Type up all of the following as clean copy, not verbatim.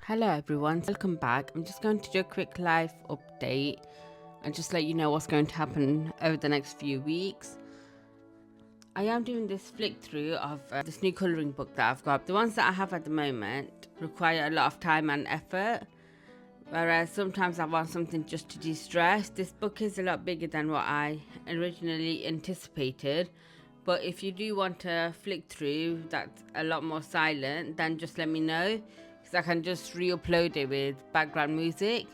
Hello everyone, welcome back. I'm just going to do a quick life update and just let you know what's going to happen over the next few weeks. I am doing this flick through of this new colouring book that I've got. The ones that I have at the moment require a lot of time and effort, whereas sometimes I want something just to de-stress. This book is a lot bigger than what I originally anticipated, but if you do want to flick through that's a lot more silent, then just let me know, because I can just re-upload it with background music.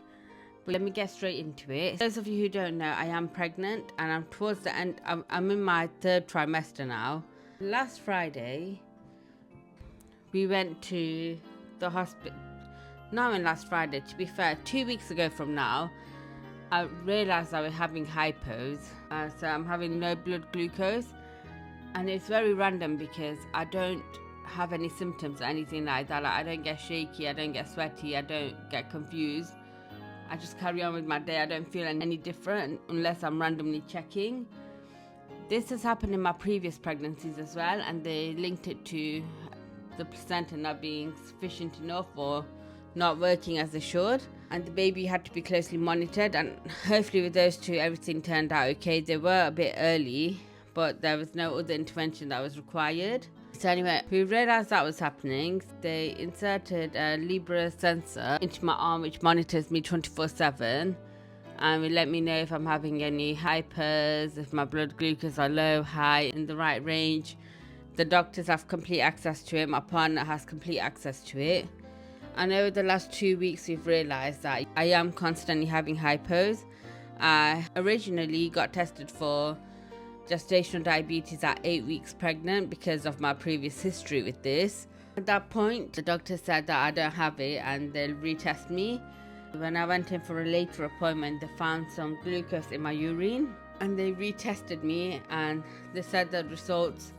But let me get straight into it. Those of you who don't know, I am pregnant and I'm towards the end. I'm in my third trimester now. Last Friday, we went to the hospital. Not even last Friday, to be fair, 2 weeks ago from now, I realised I was having hypos. So I'm having low blood glucose. And it's very random because I don't have any symptoms or anything like that. Like, I don't get shaky, I don't get sweaty, I don't get confused. I just carry on with my day. I don't feel any different unless I'm randomly checking. This has happened in my previous pregnancies as well, and they linked it to the placenta not being sufficient enough or not working as they should, and the baby had to be closely monitored. And hopefully with those two everything turned out okay. They were a bit early, but there was no other intervention that was required. So anyway, we realised that was happening. They inserted a Libra sensor into my arm which monitors me 24/7, and will let me know if I'm having any hypers, if my blood glucose are low, high, in the right range. The doctors have complete access to it, my partner has complete access to it. And over the last 2 weeks we've realised that I am constantly having hypos. I originally got tested for gestational diabetes at 8 weeks pregnant because of my previous history with this. At that point, the doctor said that I don't have it and they'll retest me. When I went in for a later appointment, they found some glucose in my urine and they retested me, and they said the results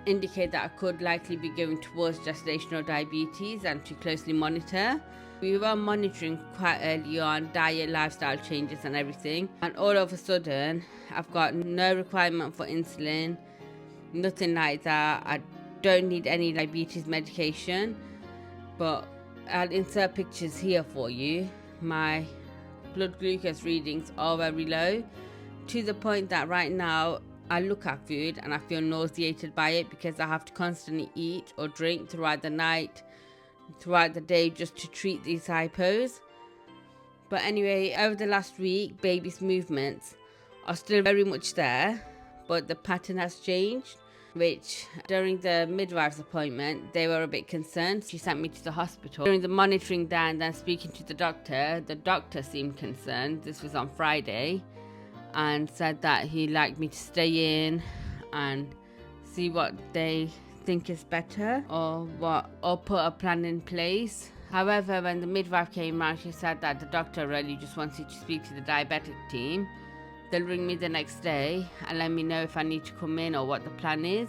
indicate that I could likely be going towards gestational diabetes and to closely monitor. We were monitoring quite early on, diet, lifestyle changes and everything, and all of a sudden I've got no requirement for insulin, nothing like that. I don't need any diabetes medication, but I'll insert pictures here for you. My blood glucose readings are very low, to the point that right now I look at food and I feel nauseated by it because I have to constantly eat or drink throughout the night, throughout the day, just to treat these hypos. But anyway, over the last week, baby's movements are still very much there, but the pattern has changed, which during the midwife's appointment, they were a bit concerned. She sent me to the hospital. During the monitoring there and then speaking to the doctor seemed concerned. This was on Friday, and said that he'd like me to stay in and see what they think is better or put a plan in place. However, when the midwife came around, she said that the doctor really just wants you to speak to the diabetic team. They'll ring me the next day and let me know if I need to come in or what the plan is.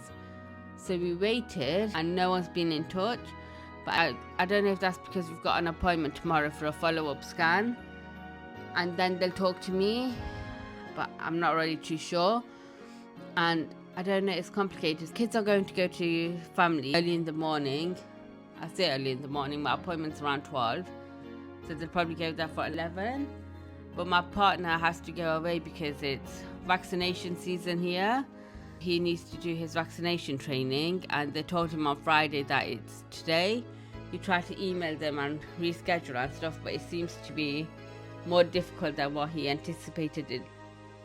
So we waited and no one's been in touch, but I don't know if that's because we've got an appointment tomorrow for a follow-up scan and then they'll talk to me, but I'm not really too sure. And I don't know, it's complicated. Kids are going to go to family early in the morning. I say early in the morning, my appointment's around 12, so they'll probably go there for 11. But my partner has to go away because it's vaccination season here. He needs to do his vaccination training, and they told him on Friday that it's today. He tried to email them and reschedule and stuff, but it seems to be more difficult than what he anticipated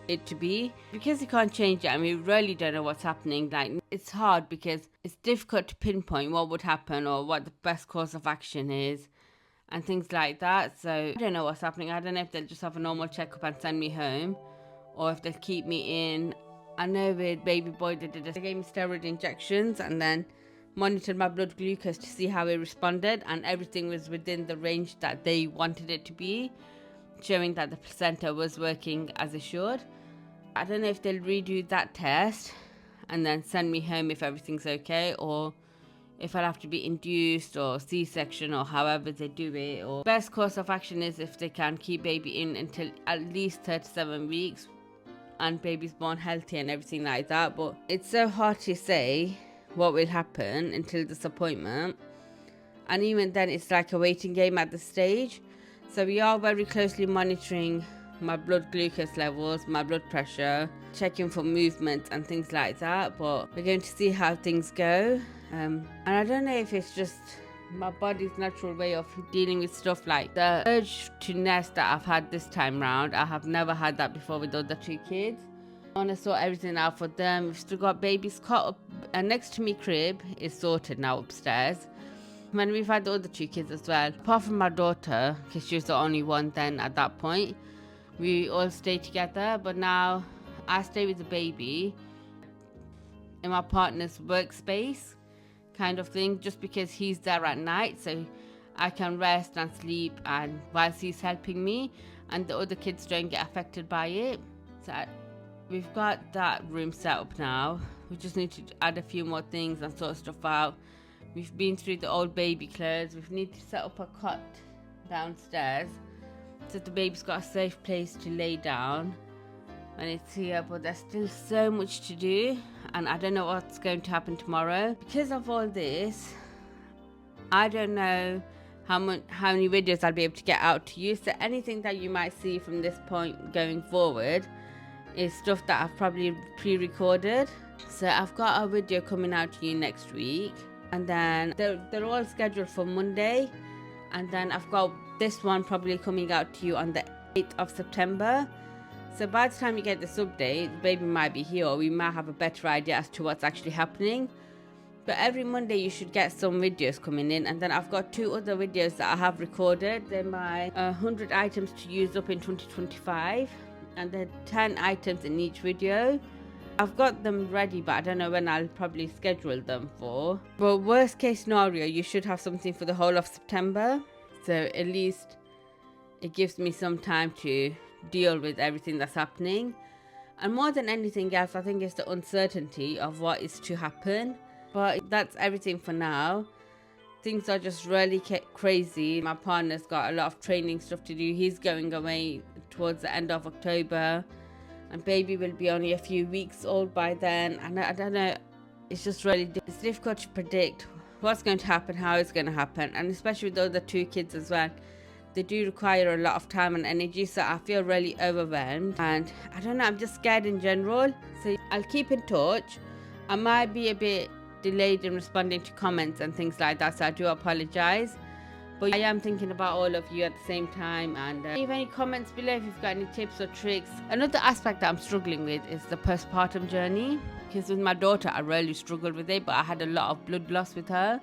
it to be, because he can't change it. I mean, we really don't know what's happening. Like, it's hard because it's difficult to pinpoint what would happen or what the best course of action is and things like that. So I don't know what's happening. I don't know if they'll just have a normal checkup and send me home, or if they'll keep me in. I know with baby boy they gave me steroid injections and then monitored my blood glucose to see how it responded, and everything was within the range that they wanted it to be, showing that the placenta was working as it should. I don't know if they'll redo that test and then send me home if everything's okay, or if I'll have to be induced or C-section or however they do it. Or best course of action is if they can keep baby in until at least 37 weeks and baby's born healthy and everything like that. But it's so hard to say what will happen until this appointment. and even then it's like a waiting game at this stage. So we are very closely monitoring my blood glucose levels, my blood pressure, checking for movement and things like that, but we're going to see how things go. And I don't know if it's just my body's natural way of dealing with stuff, like the urge to nest that I've had this time round. I have never had that before with the other two kids. I want to sort everything out for them. We've still got babies cot up and next to me crib is sorted now upstairs. When we've had the other two kids as well, apart from my daughter, because she was the only one then at that point, we all stay together. But now I stay with the baby in my partner's workspace kind of thing, just because he's there at night, so I can rest and sleep and whilst he's helping me, and the other kids don't get affected by it. So we've got that room set up now. We just need to add a few more things and sort stuff out. We've been through the old baby clothes. We need to set up a cot downstairs so the baby's got a safe place to lay down when it's here, but there's still so much to do and I don't know what's going to happen tomorrow. Because of all this, I don't know how many videos I'll be able to get out to you. So anything that you might see from this point going forward is stuff that I've probably pre-recorded. So I've got a video coming out to you next week, and then they're all scheduled for Monday, and then I've got this one probably coming out to you on the 8th of September. So by the time you get this update, the baby might be here, or we might have a better idea as to what's actually happening. But every Monday you should get some videos coming in, and then I've got 2 other videos that I have recorded. They're my 100 items to use up in 2025, and there are 10 items in each video. I've got them ready, but I don't know when I'll probably schedule them for. But worst case scenario, you should have something for the whole of September. So at least it gives me some time to deal with everything that's happening. And more than anything else, I think it's the uncertainty of what is to happen. But that's everything for now. Things are just really crazy. My partner's got a lot of training stuff to do. He's going away towards the end of October, and baby will be only a few weeks old by then. And I don't know, it's just really it's difficult to predict what's going to happen, how it's going to happen, and especially with the other 2 kids as well. They do require a lot of time and energy, so I feel really overwhelmed, and I don't know, I'm just scared in general. So I'll keep in touch. I might be a bit delayed in responding to comments and things like that, so I do apologize, but I am thinking about all of you at the same time. And leave any comments below if you've got any tips or tricks. Another aspect that I'm struggling with is the postpartum journey, because with my daughter I really struggled with it, but I had a lot of blood loss with her,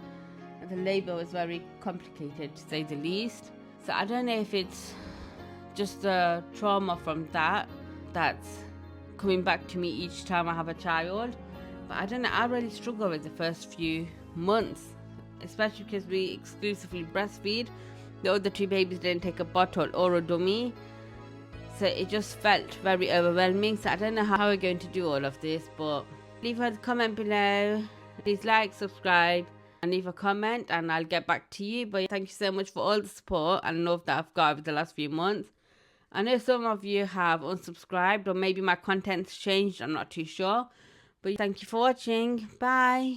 and the labor was very complicated to say the least. So I don't know if it's just the trauma from that's coming back to me each time I have a child. But I don't know, I really struggle with the first few months, especially because we exclusively breastfeed. The other 2 babies didn't take a bottle or a dummy, so it just felt very overwhelming. So I don't know how we're going to do all of this, but leave a comment below. Please like, subscribe, and leave a comment, and I'll get back to you. But thank you so much for all the support and love that I've got over the last few months. I know some of you have unsubscribed, or maybe my content's changed, I'm not too sure. But thank you for watching. Bye.